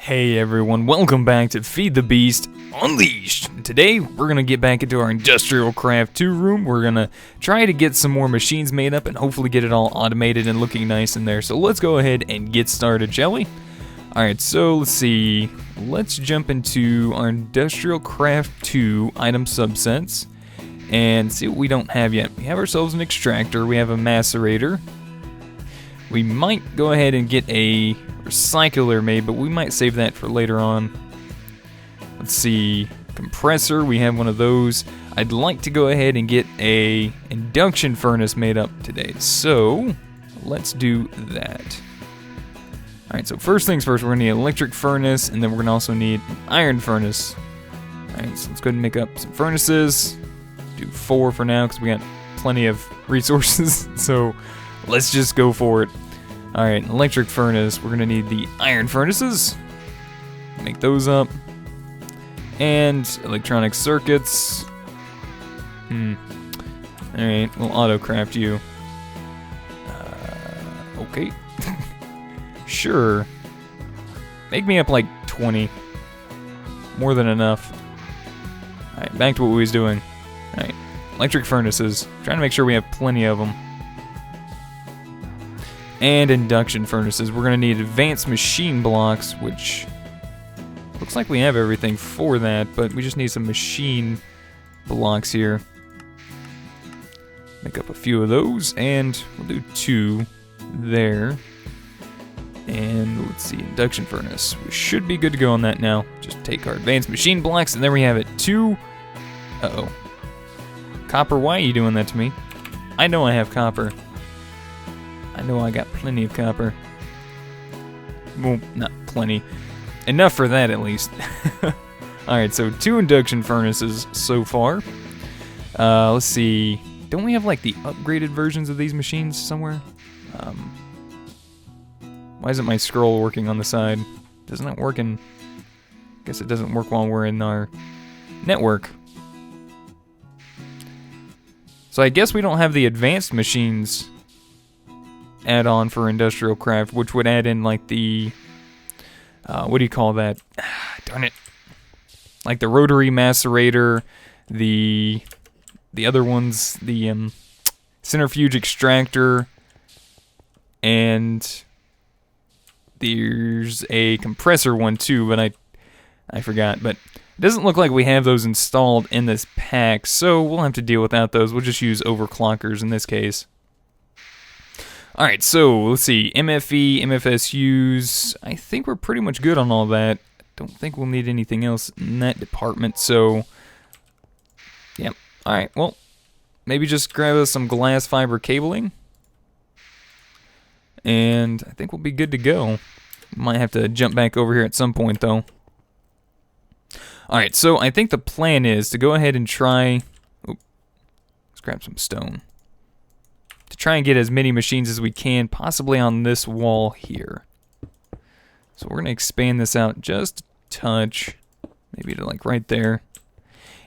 Hey everyone, welcome back to Feed the Beast Unleashed. Today we're gonna get back into our Industrial Craft 2 room. We're gonna try to get some more machines made up and hopefully get it all automated and looking nice in there. So let's go ahead and get started, shall we? Alright, so let's see. Let's jump into our Industrial Craft 2 item subsets and see what we don't have yet. We have ourselves an extractor, we have a macerator. We might go ahead and get a recycler made, but we might save that for later on. Let's see, compressor, we have one of those. I'd like to go ahead and get a induction furnace made up today, so let's do that. Alright, so first things first, we're gonna need an electric furnace, and then we're gonna also need an iron furnace. Alright, so let's go ahead and make up some furnaces. Do 4 for now, because we got plenty of resources, so let's just go for it. Alright, electric furnace. We're going to need the iron furnaces. Make those up. And electronic circuits. Alright, we'll auto-craft you. Okay. Sure. Make me up like 20. More than enough. Alright, back to what we was doing. Alright, electric furnaces. Trying to make sure we have plenty of them. And induction furnaces. We're going to need advanced machine blocks, which looks like we have everything for that, but we just need some machine blocks here. Make up a few of those, and we'll do 2 there. And let's see, induction furnace. We should be good to go on that now. Just take our advanced machine blocks, and there we have it. 2. Uh-oh. Copper, why are you doing that to me? I know I have copper. I know I got plenty of copper. Well, not plenty. Enough for that, at least. Alright, so 2 induction furnaces so far. Let's see. Don't we have, like, the upgraded versions of these machines somewhere? Why isn't my scroll working on the side? Doesn't it work in... I guess it doesn't work while we're in our network. So I guess we don't have the advanced machines add-on for Industrial Craft, which would add in like the what do you call that? Darn it. Like the rotary macerator, the other ones, the centrifuge extractor, and there's a compressor one too, but I forgot. But it doesn't look like we have those installed in this pack, so we'll have to deal without those. We'll just use overclockers in this case. Alright, so let's see, MFE, MFSUs, I think we're pretty much good on all that. Don't think we'll need anything else in that department, so, yep. Alright, well, maybe just grab us some glass fiber cabling, and I think we'll be good to go. Might have to jump back over here at some point, though. Alright, so I think the plan is to go ahead and try, let's grab some stone. To try and get as many machines as we can, possibly on this wall here. So we're going to expand this out just a touch, maybe to like right there.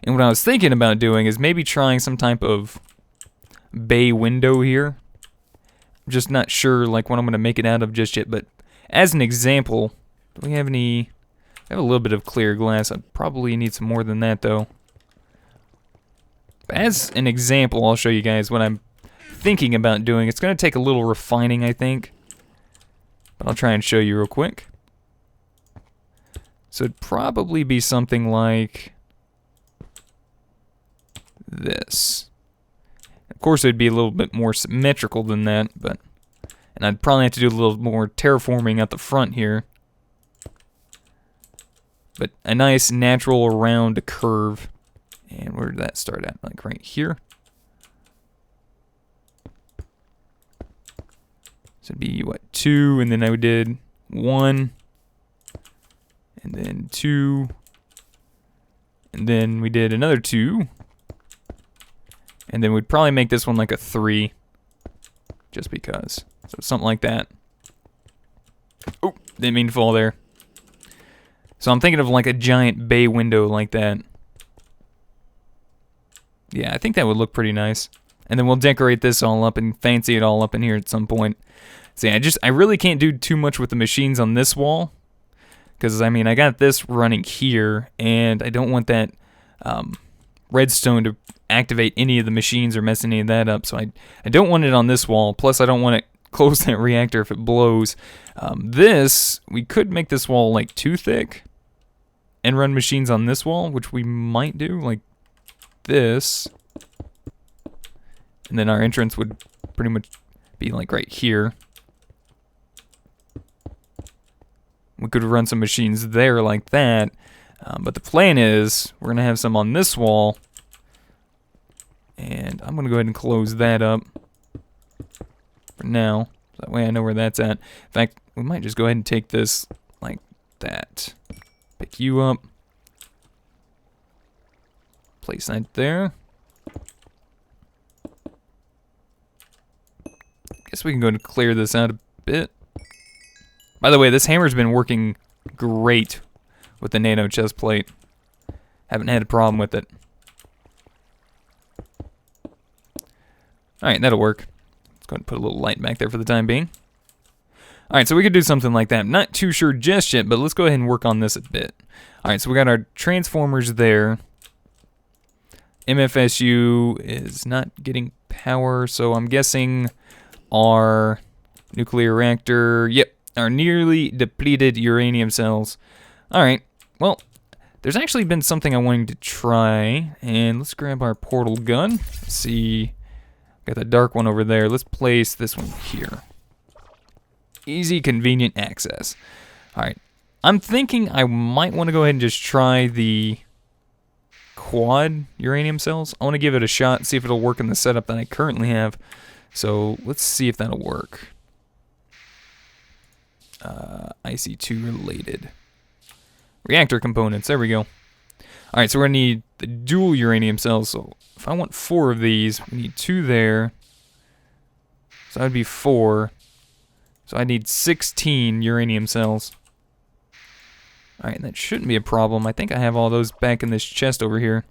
And what I was thinking about doing is maybe trying some type of bay window here. I'm just not sure like what I'm going to make it out of just yet, but as an example, do we have any... I have a little bit of clear glass. I probably need some more than that though. But as an example, I'll show you guys what I'm thinking about doing. It's going to take a little refining, I think, but I'll try and show you real quick. So it'd probably be something like this. Of course, it'd be a little bit more symmetrical than that, but and I'd probably have to do a little more terraforming at the front here. But a nice natural round curve. And where did that start at? Like right here. So it'd be, what, 2, and then I did 1, and then 2, and then we did another 2, and then we'd probably make this one like a 3, just because. So something like that. Oh, didn't mean to fall there. So I'm thinking of like a giant bay window like that. Yeah, I think that would look pretty nice. And then we'll decorate this all up and fancy it all up in here at some point. See, I really can't do too much with the machines on this wall, Because, I mean, I got this running here, and I don't want that redstone to activate any of the machines or mess any of that up. So I don't want it on this wall. Plus, I don't want it close that reactor if it blows. We could make this wall like too thick and run machines on this wall, which we might do, like this. And then our entrance would pretty much be like right here. We could run some machines there like that. But the plan is we're going to have some on this wall. And I'm going to go ahead and close that up for now. That way I know where that's at. In fact, we might just go ahead and take this like that. Pick you up. Place that there. Guess we can go and clear this out a bit. By the way, this hammer's been working great with the nano chest plate. Haven't had a problem with it. Alright, that'll work. Let's go ahead and put a little light back there for the time being. Alright, so we could do something like that. Not too sure just yet, but let's go ahead and work on this a bit. Alright, so we got our transformers there. MFSU is not getting power, so I'm guessing our nuclear reactor, yep, our nearly depleted uranium cells. Alright, well, there's actually been something I'm wanting to try, and let's grab our portal gun. Let's see, got the dark one over there. Let's place this one here. Easy, convenient access. Alright, I'm thinking I might want to go ahead and just try the quad uranium cells. I want to give it a shot, see if it'll work in the setup that I currently have. So let's see if that'll work. IC2 related. Reactor components, there we go. Alright, so we're going to need the dual uranium cells. So if I want 4 of these, we need 2 there. So that would be 4. So I need 16 uranium cells. Alright, that shouldn't be a problem. I think I have all those back in this chest over here.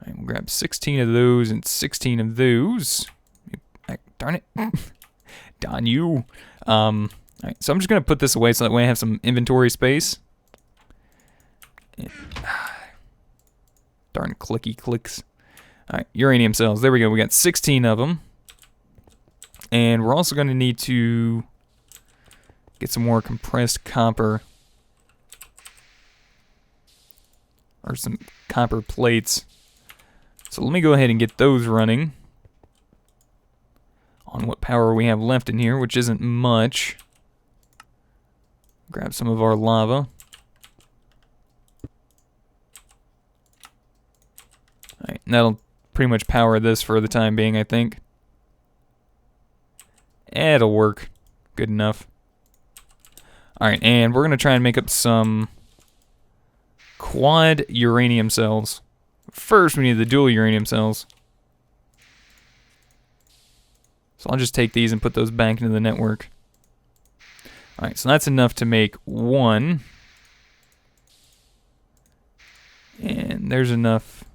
Alright, we'll grab 16 of those and 16 of those. Darn it. Darn you. Alright, so I'm just going to put this away so that way I have some inventory space. And, darn clicky clicks. Alright, uranium cells. There we go. We got 16 of them. And we're also going to need to get some more compressed copper. Or some copper plates. So let me go ahead and get those running. On what power we have left in here, which isn't much. Grab some of our lava. Alright, and that'll pretty much power this for the time being, I think. It'll work. Good enough. Alright, and we're going to try and make up some quad uranium cells. First, we need the dual uranium cells. So I'll just take these and put those back into the network. Alright, so that's enough to make 1. And there's enough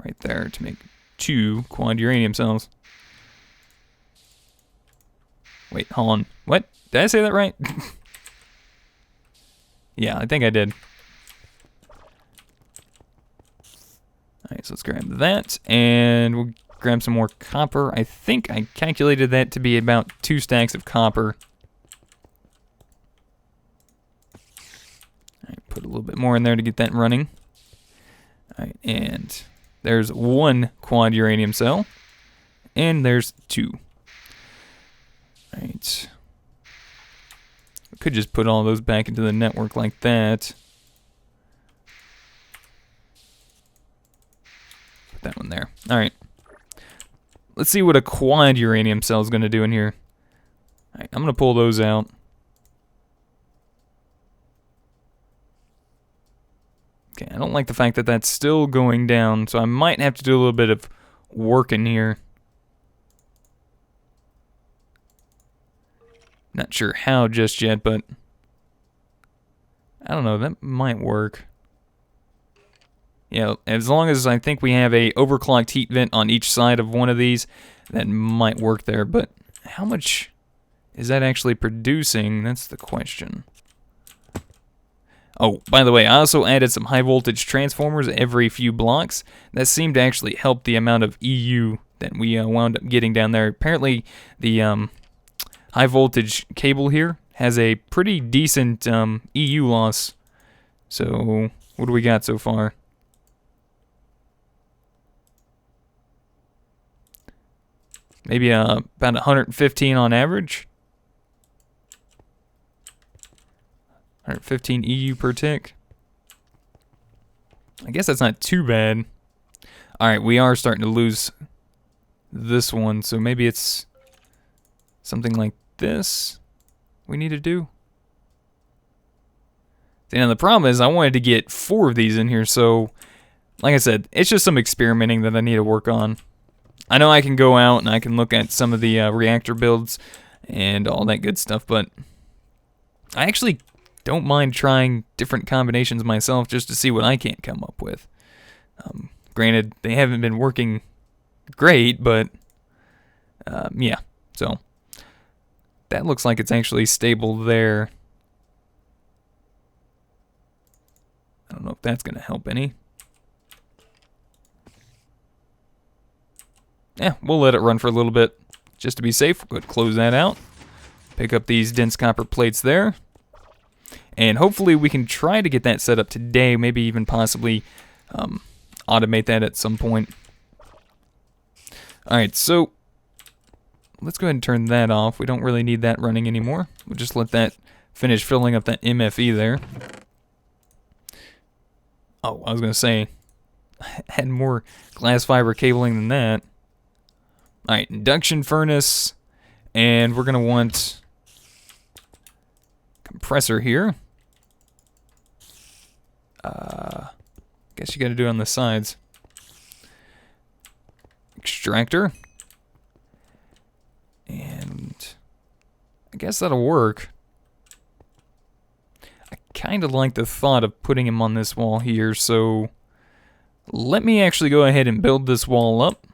right there to make 2 quad uranium cells. Wait, hold on. What? Did I say that right? Yeah, I think I did. Alright, so let's grab that, and we'll grab some more copper. I think I calculated that to be about 2 stacks of copper. Alright, put a little bit more in there to get that running. Alright, and there's 1 quad uranium cell, and there's 2. Alright. We could just put all those back into the network like that. Put that one there. Alright. Let's see what a quad uranium cell is going to do in here. Alright, I'm going to pull those out. Okay, I don't like the fact that that's still going down, so I might have to do a little bit of work in here. Not sure how just yet, but I don't know, that might work. Yeah, as long as I think we have a overclocked heat vent on each side of one of these, that might work there. But how much is that actually producing? That's the question. Oh, by the way, I also added some high voltage transformers every few blocks. That seemed to actually help the amount of EU that we wound up getting down there. Apparently, the high voltage cable here has a pretty decent EU loss. So, what do we got so far? Maybe about 115 on average. 115 EU per tick. I guess that's not too bad. Alright, we are starting to lose this one, so maybe it's something like this we need to do. Now the problem is I wanted to get 4 of these in here, so like I said, it's just some experimenting that I need to work on. I know I can go out and I can look at some of the reactor builds and all that good stuff, but I actually don't mind trying different combinations myself just to see what I can't come up with. Granted, they haven't been working great, but yeah, so that looks like it's actually stable there. I don't know if that's going to help any. Yeah, we'll let it run for a little bit just to be safe. We'll go ahead and close that out. Pick up these dense copper plates there. And hopefully we can try to get that set up today, maybe even possibly automate that at some point. Alright, so let's go ahead and turn that off. We don't really need that running anymore. We'll just let that finish filling up that MFE there. Oh, I was going to say, I had more glass fiber cabling than that. Alright, induction furnace, and we're going to want compressor here. Guess you got to do it on the sides. Extractor. And I guess that'll work. I kind of like the thought of putting him on this wall here, so let me actually go ahead and build this wall up,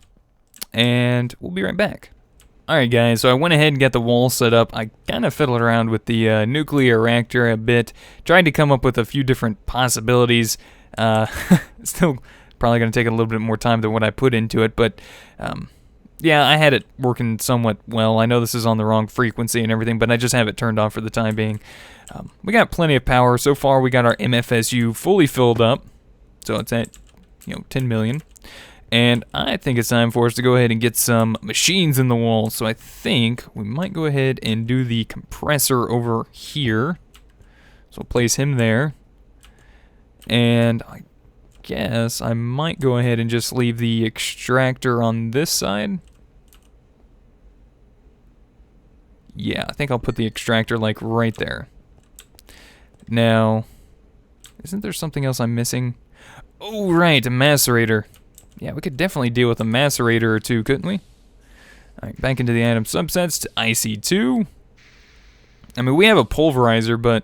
and we'll be right back. Alright guys, so I went ahead and got the wall set up. I kind of fiddled around with the nuclear reactor a bit, tried to come up with a few different possibilities. Still probably going to take a little bit more time than what I put into it, but yeah, I had it working somewhat well. I know this is on the wrong frequency and everything, but I just have it turned off for the time being. We got plenty of power. So far, we got our MFSU fully filled up, so it's at 10 million. And I think it's time for us to go ahead and get some machines in the wall. So I think we might go ahead and do the compressor over here. So we'll place him there. And I guess I might go ahead and just leave the extractor on this side. Yeah, I think I'll put the extractor like right there. Now, isn't there something else I'm missing? Oh, right, a macerator. Yeah, we could definitely deal with a macerator or two, couldn't we? Alright, back into the item subsets to IC2. I mean, we have a pulverizer, but,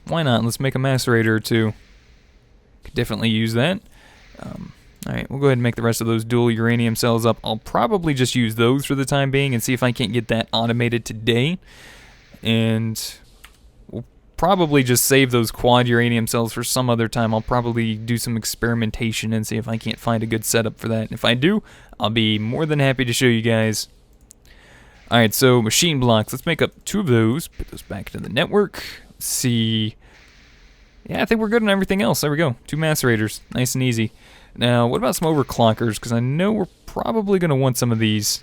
why not? Let's make a macerator or two. Could definitely use that. Alright, we'll go ahead and make the rest of those dual uranium cells up. I'll probably just use those for the time being and see if I can't get that automated today. And we'll probably just save those quad uranium cells for some other time. I'll probably do some experimentation and see if I can't find a good setup for that. And if I do, I'll be more than happy to show you guys. Alright, so machine blocks. Let's make up 2 of those. Put those back into the network. Let's see. Yeah, I think we're good on everything else. There we go. 2 macerators. Nice and easy. Now, what about some overclockers? Because I know we're probably going to want some of these.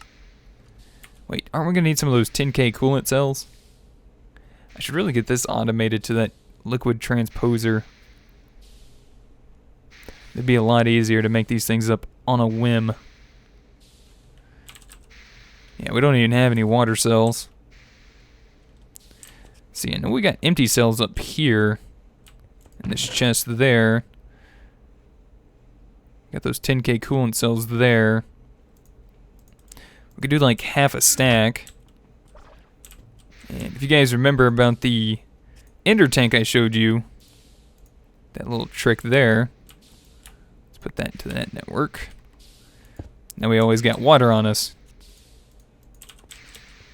Wait, aren't we going to need some of those 10K coolant cells? I should really get this automated to that liquid transposer. It'd be a lot easier to make these things up on a whim. Yeah, we don't even have any water cells. See, I know we got empty cells up here. In this chest there. Got those 10K coolant cells there. We could do like half a stack. And if you guys remember about the ender tank I showed you, that little trick there, let's put that into that network. Now we always got water on us.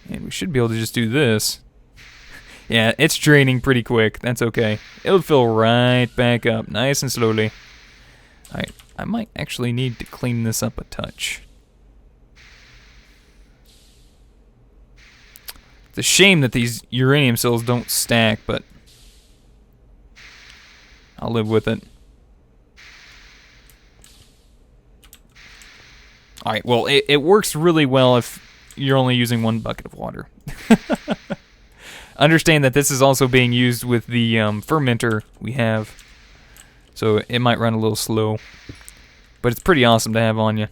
And we should be able to just do this. Yeah, it's draining pretty quick. That's okay. It'll fill right back up, nice and slowly. Alright, I might actually need to clean this up a touch. It's a shame that these uranium cells don't stack, but I'll live with it. Alright, well, it works really well if you're only using one bucket of water. Understand that this is also being used with the fermenter we have, so it might run a little slow, but it's pretty awesome to have on you.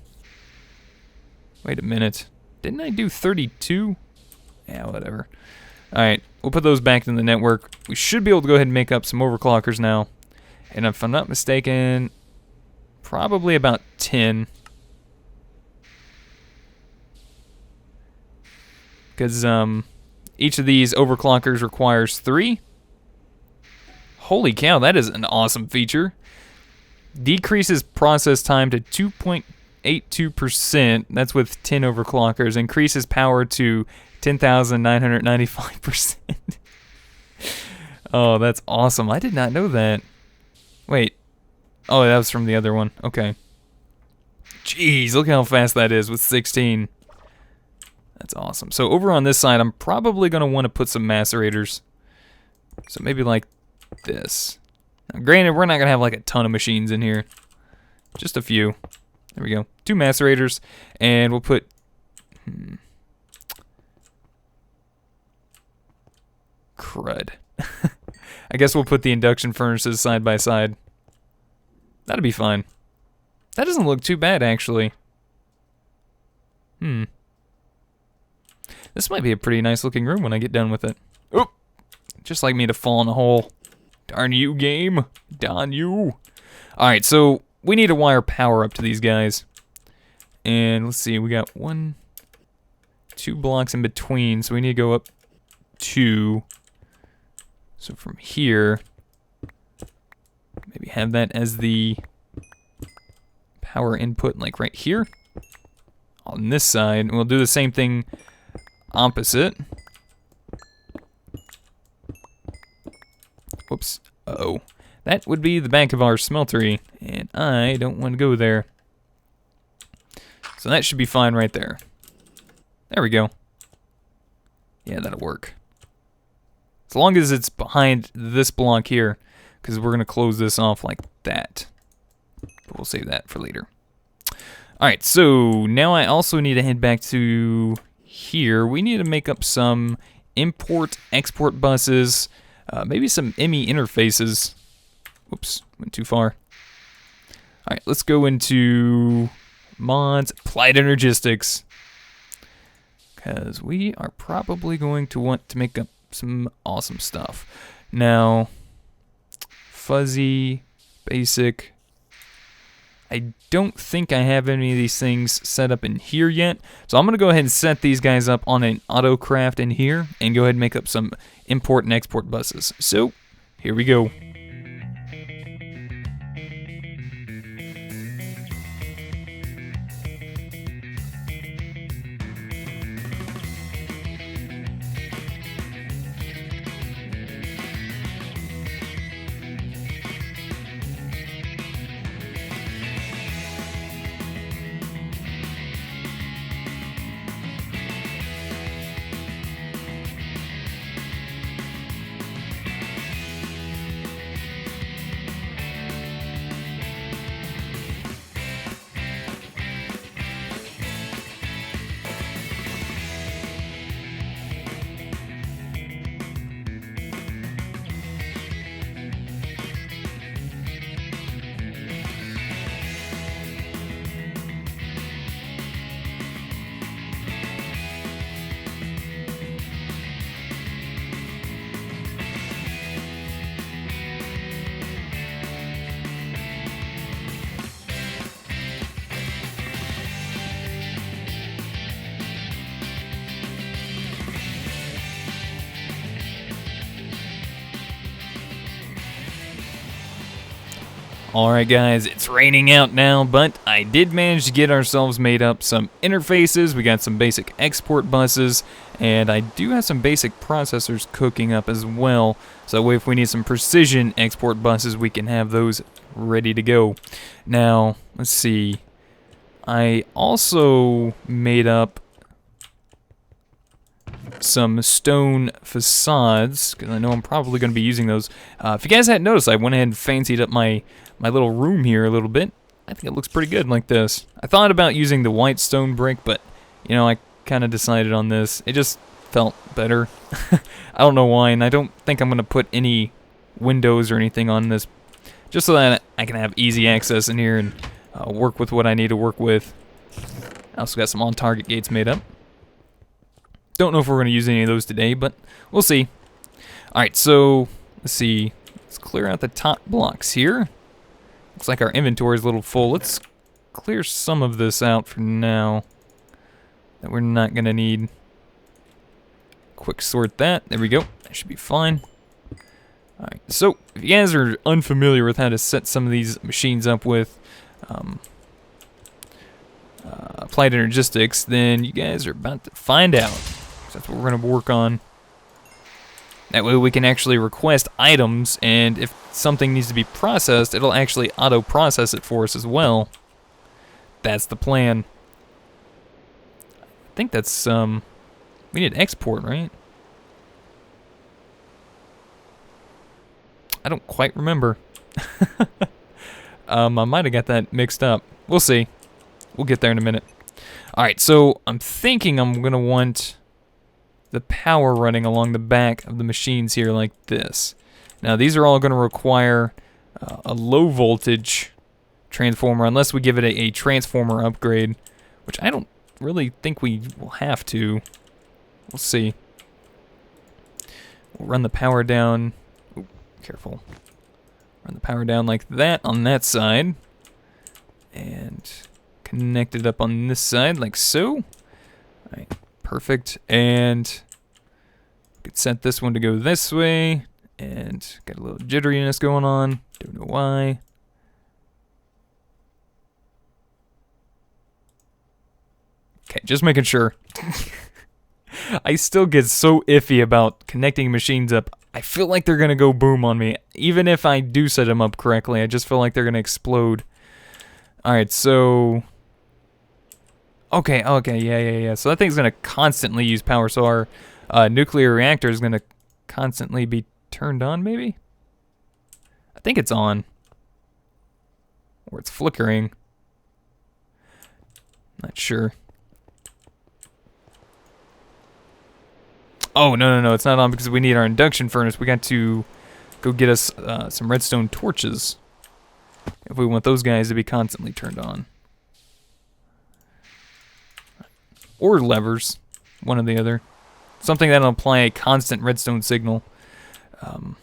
Wait a minute, didn't I do 32? Yeah, whatever. Alright, we'll put those back in the network. We should be able to go ahead and make up some overclockers now, and if I'm not mistaken, probably about 10. Because each of these overclockers requires 3. Holy cow, that is an awesome feature. Decreases process time to 2.82%. That's with 10 overclockers. Increases power to 10,995%. Oh, that's awesome. I did not know that. Wait. Oh, that was from the other one. Okay. Jeez, look how fast that is with 16. That's awesome. So over on this side, I'm probably going to want to put some macerators. So maybe like this. Now, granted, we're not going to have like a ton of machines in here. Just a few. There we go. 2 macerators. And we'll put... crud. I guess we'll put the induction furnaces side by side. That'll be fine. That doesn't look too bad, actually. This might be a pretty nice looking room when I get done with it. Oop! Just like me to fall in a hole. Darn you, game. Darn you. Alright, so we need to wire power up to these guys. And let's see, we got 2 blocks in between, so we need to go up 2. So from here, maybe have that as the power input, like right here. On this side, and we'll do the same thing opposite. Whoops. Uh-oh. That would be the back of our smeltery, and I don't want to go there. So that should be fine right there. There we go. Yeah, that'll work. As long as it's behind this block here, because we're going to close this off like that. But we'll save that for later. Alright, so now I also need to head back to here. We need to make up some import-export buses, maybe some ME interfaces. Whoops, went too far. Alright, let's go into mods, applied energistics. Because we are probably going to want to make up some awesome stuff. Now, fuzzy, basic. I don't think I have any of these things set up in here yet. So I'm going to go ahead and set these guys up on an autocraft in here and go ahead and make up some import and export buses. So, here we go. Alright guys, it's raining out now, but I did manage to get ourselves made up some interfaces. We got some basic export buses, and I do have some basic processors cooking up as well. So that way if we need some precision export buses, we can have those ready to go. Now, let's see. I also made up some stone facades, because I know I'm probably going to be using those. If you guys hadn't noticed, I went ahead and fancied up my little room here a little bit. I think it looks pretty good like this. I thought about using the white stone brick, but, you know, I kind of decided on this. It just felt better. I don't know why, and I don't think I'm going to put any windows or anything on this, just so that I can have easy access in here and work with what I need to work with. I also got some on-target gates made up. Don't know if we're going to use any of those today, but we'll see. Alright, so, let's see. Let's clear out the top blocks here. Looks like our inventory is a little full. Let's clear some of this out for now that we're not going to need. Quick sort that. There we go. That should be fine. Alright, so if you guys are unfamiliar with how to set some of these machines up with applied energistics, then you guys are about to find out. That's what we're going to work on. That way we can actually request items, and if something needs to be processed, it'll actually auto-process it for us as well. That's the plan. I think that's, we need export, right? I don't quite remember. I might have got that mixed up. We'll see. We'll get there in a minute. Alright, so I'm thinking I'm going to want the power running along the back of the machines here like this. Now these are all going to require a low voltage transformer unless we give it a transformer upgrade, which I don't really think we will have to. We'll see. We'll run the power down. Ooh, careful. Run the power down like that on that side. And connect it up on this side like so. Alright. Perfect, and could set this one to go this way, and got a little jitteriness going on, don't know why. Okay, just making sure. I still get so iffy about connecting machines up. I feel like they're gonna go boom on me. Even if I do set them up correctly, I just feel like they're gonna explode. Alright, so Okay, yeah. So that thing's gonna constantly use power, so our nuclear reactor is gonna constantly be turned on, maybe? I think it's on. Or it's flickering. Not sure. Oh, no, it's not on because we need our induction furnace. We got to go get us some redstone torches if we want those guys to be constantly turned on. Or levers, one or the other. Something that'll apply a constant redstone signal. I'm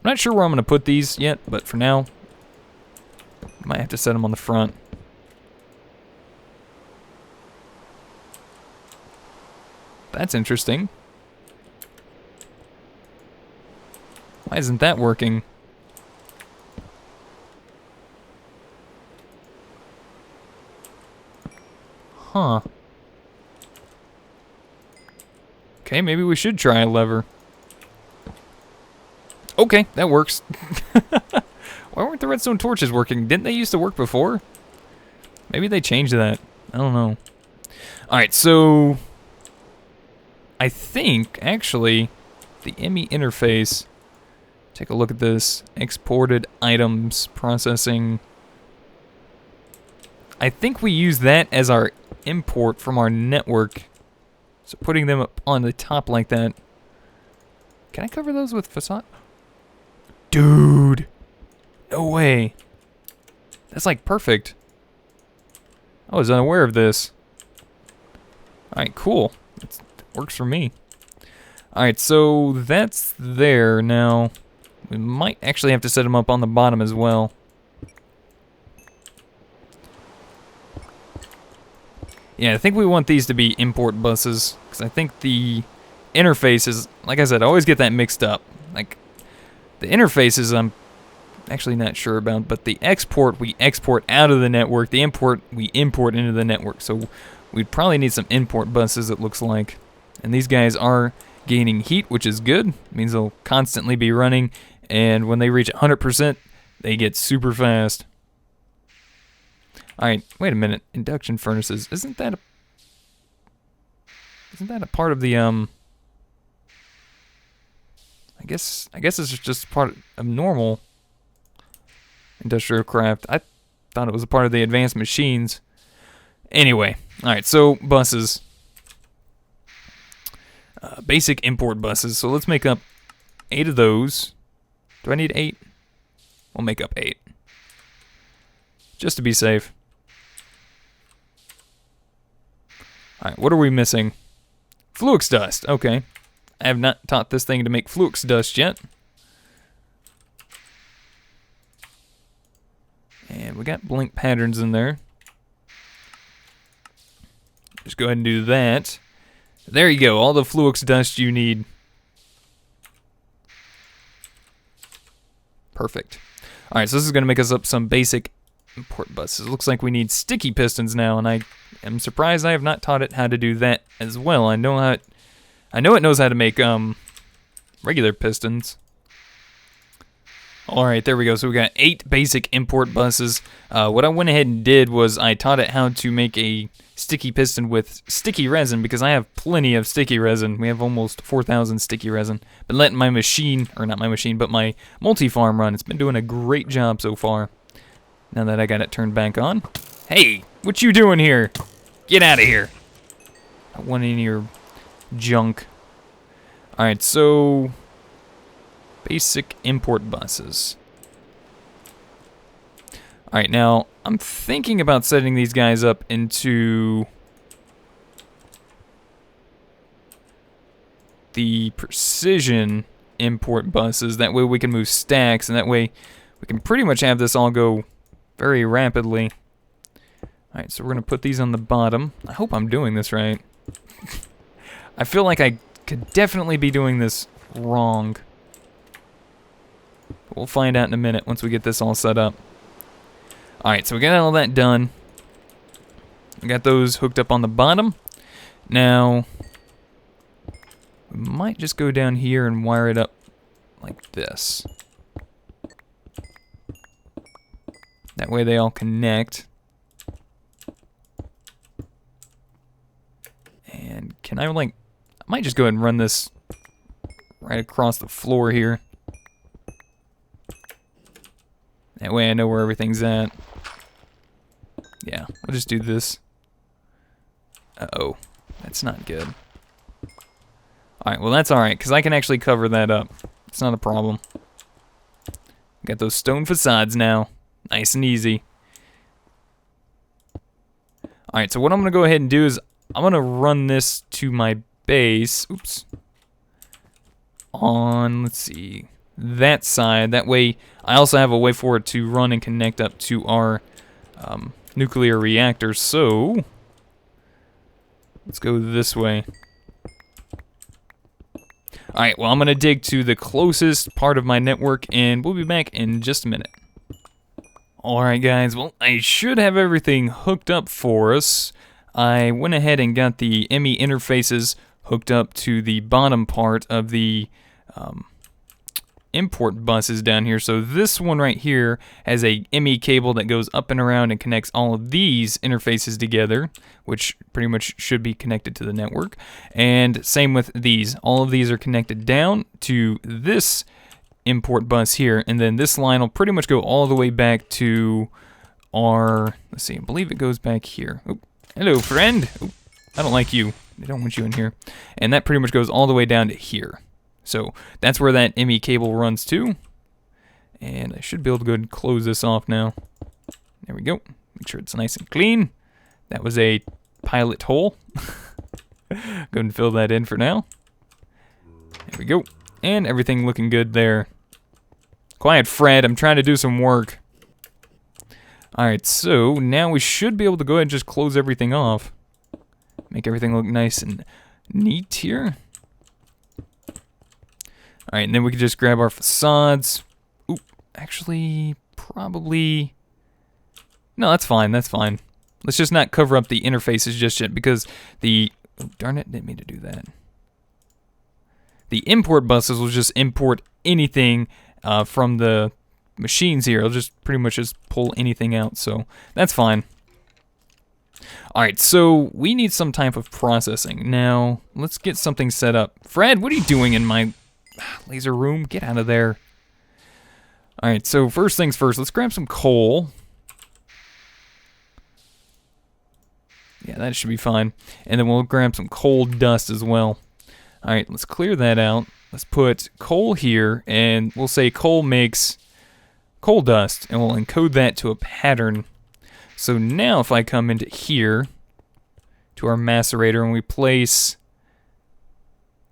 not sure where I'm going to put these yet, but for now, might have to set them on the front. That's interesting. Why isn't that working? Huh. Okay, maybe we should try a lever. Okay, that works. Why weren't the redstone torches working? Didn't they used to work before? Maybe they changed that. I don't know. Alright, so I think, actually, the ME interface, take a look at this. Exported items, processing. I think we use that as our import from our network. So putting them up on the top like that. Can I cover those with facade? Dude! No way. That's like perfect. I was unaware of this. Alright, cool. It works for me. Alright, so that's there. Now, we might actually have to set them up on the bottom as well. Yeah, I think we want these to be import buses, because I think the interfaces, like I said, I always get that mixed up. Like, the interfaces, I'm actually not sure about, but the export we export out of the network, the import we import into the network. So we'd probably need some import buses, it looks like. And these guys are gaining heat, which is good. It means they'll constantly be running, and when they reach 100%, they get super fast. Alright, wait a minute. Induction furnaces. Isn't that a part of the, I guess it's just part of normal industrial craft. I thought it was a part of the advanced machines. Anyway, alright, so buses. Basic import buses. So let's make up 8 of those. Do I need 8? We'll make up 8. Just to be safe. Alright, what are we missing? Flux dust. Okay. I have not taught this thing to make flux dust yet. And we got blink patterns in there. Just go ahead and do that. There you go, all the flux dust you need. Perfect. Alright, so this is going to make us up some basic import buses. It looks like we need sticky pistons now, and I am surprised I have not taught it how to do that as well. I know it knows how to make regular pistons. Alright, there we go. So we got 8 basic import buses. What I went ahead and did was I taught it how to make a sticky piston with sticky resin, because I have plenty of sticky resin. We have almost 4,000 sticky resin. Been letting my machine, or not my machine, but my multi-farm run. It's been doing a great job so far. Now that I got it turned back on. Hey, what you doing here? Get out of here. I want any of your junk. Alright, so basic import buses. Alright, now I'm thinking about setting these guys up into the precision import buses. That way we can move stacks, and that way we can pretty much have this all go very rapidly. Alright, so we're going to put these on the bottom. I hope I'm doing this right. I feel like I could definitely be doing this wrong. But we'll find out in a minute once we get this all set up. Alright, so we got all that done. We got those hooked up on the bottom. Now, we might just go down here and wire it up like this. That way they all connect. And can I I might just go ahead and run this right across the floor here. That way I know where everything's at. Yeah, we'll just do this. Uh-oh, that's not good. Alright, well that's alright, because I can actually cover that up. It's not a problem. Got those stone facades now. Nice and easy. Alright, so what I'm going to go ahead and do is I'm going to run this to my base. Oops. On, let's see, that side. That way, I also have a way for it to run and connect up to our nuclear reactor. So, let's go this way. Alright, well, I'm going to dig to the closest part of my network, and we'll be back in just a minute. Alright guys, well, I should have everything hooked up for us. I went ahead and got the ME interfaces hooked up to the bottom part of the import buses down here. So this one right here has a ME cable that goes up and around and connects all of these interfaces together, which pretty much should be connected to the network. And same with these. All of these are connected down to this import bus here, and then this line will pretty much go all the way back to our, let's see, I believe it goes back here. Oh, hello friend. Oh, I don't like you. I don't want you in here. And that pretty much goes all the way down to here. So that's where that ME cable runs to. And I should be able to go ahead and close this off now. There we go. Make sure it's nice and clean. That was a pilot hole. Go ahead and fill that in for now. There we go. And everything looking good there. Quiet, Fred. I'm trying to do some work. Alright, so now we should be able to go ahead and just close everything off. Make everything look nice and neat here. Alright, and then we can just grab our facades. Ooh, Actually, probably... No, that's fine, that's fine. Let's just not cover up the interfaces just yet, because the... Oh, darn it, didn't mean to do that. The import buses will just import anything from the machines here. It'll just pretty much just pull anything out, so that's fine. Alright, so we need some type of processing. Now, let's get something set up. Fred, what are you doing in my laser room? Get out of there. Alright, so first things first, let's grab some coal. Yeah, that should be fine. And then we'll grab some coal dust as well. Alright, let's clear that out. Let's put coal here, and we'll say coal makes coal dust, and we'll encode that to a pattern. So now if I come into here, to our macerator, and we place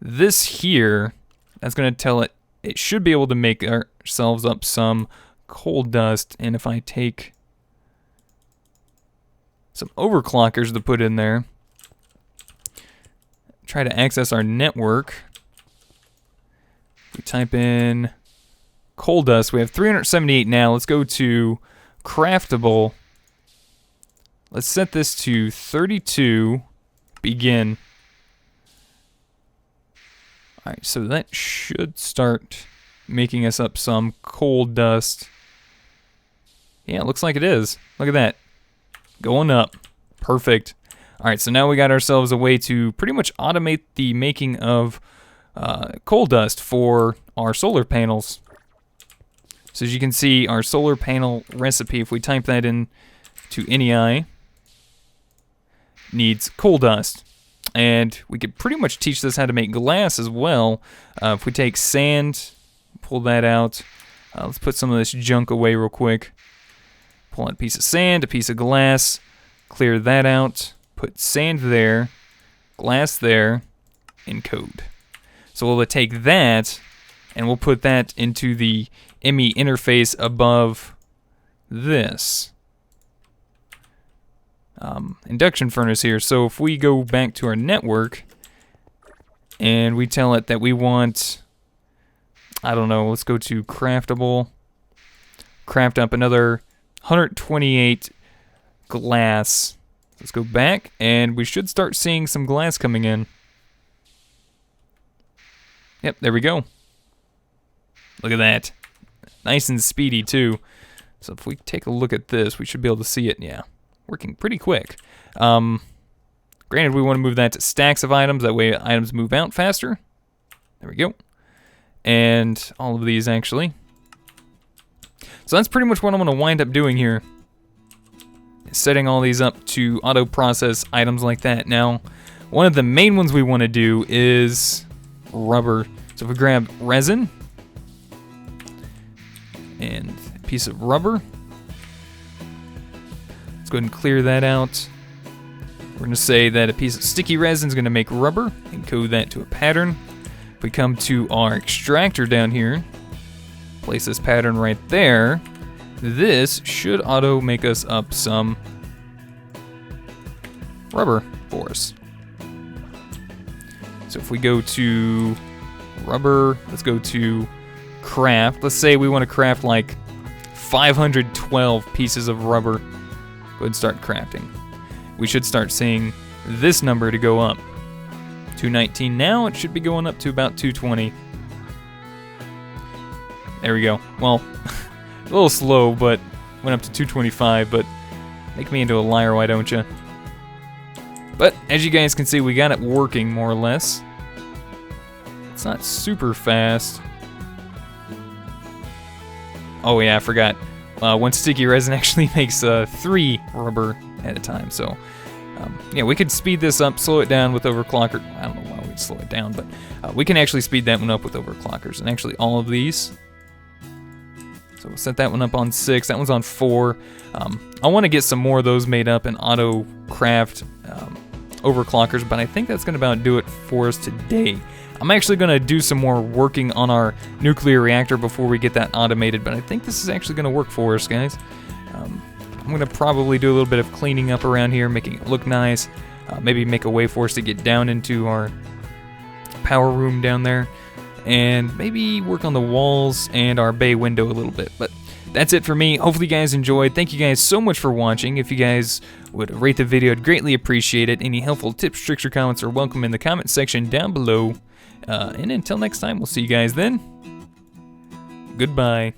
this here, that's going to tell it, it should be able to make ourselves up some coal dust. And if I take some overclockers to put in there, try to access our network, we type in coal dust. We have 378 now. Let's go to craftable. Let's set this to 32, begin. Alright, so that should start making us up some coal dust. Yeah, it looks like it is. Look at that. Going up. Perfect. Alright, so now we got ourselves a way to pretty much automate the making of coal dust for our solar panels. So as you can see, our solar panel recipe, if we type that in to NEI, needs coal dust. And we could pretty much teach this how to make glass as well. If we take sand, pull that out. Let's put some of this junk away real quick. Pull out a piece of sand, a piece of glass, clear that out, put sand there, glass there, encode. So we'll take that, and we'll put that into the ME interface above this induction furnace here. So if we go back to our network and we tell it that we want, I don't know, let's go to craftable, craft up another 128 glass. Let's go back and we should start seeing some glass coming in. Yep, there we go. Look at that. Nice and speedy too. So if we take a look at this, we should be able to see it. Yeah, working pretty quick. Granted, we want to move that to stacks of items. That way items move out faster. There we go. And all of these actually. So that's pretty much what I'm going to wind up doing here. Setting all these up to auto process items like that. Now, one of the main ones we want to do is rubber. So if we grab resin and a piece of rubber, let's go ahead and clear that out. We're going to say that a piece of sticky resin is going to make rubber, encode that to a pattern. If we come to our extractor down here, place this pattern right there, this should auto make us up some rubber for us. So if we go to rubber, let's go to craft. Let's say we want to craft like 512 pieces of rubber. Go ahead and start crafting. We should start seeing this number to go up. 219 now, it should be going up to about 220. There we go. Well, a little slow, but went up to 225, but make me into a liar, why don't you? But as you guys can see, we got it working more or less. It's not super fast. Oh yeah, I forgot. One sticky resin actually makes 3 rubber at a time, so yeah, we could speed this up, slow it down with overclocker. I don't know why we'd slow it down, but we can actually speed that one up with overclockers, and actually all of these. So we'll set that one up on 6, that one's on 4. I want to get some more of those made up and auto craft overclockers, but I think that's going to about do it for us today. I'm actually going to do some more working on our nuclear reactor before we get that automated, but I think this is actually going to work for us, guys. I'm going to probably do a little bit of cleaning up around here, making it look nice. Maybe make a way for us to get down into our power room down there. and maybe work on the walls and our bay window a little bit. But that's it for me. Hopefully you guys enjoyed. Thank you guys so much for watching. If you guys would rate the video, I'd greatly appreciate it. Any helpful tips, tricks, or comments are welcome in the comment section down below. And until next time, we'll see you guys then. Goodbye.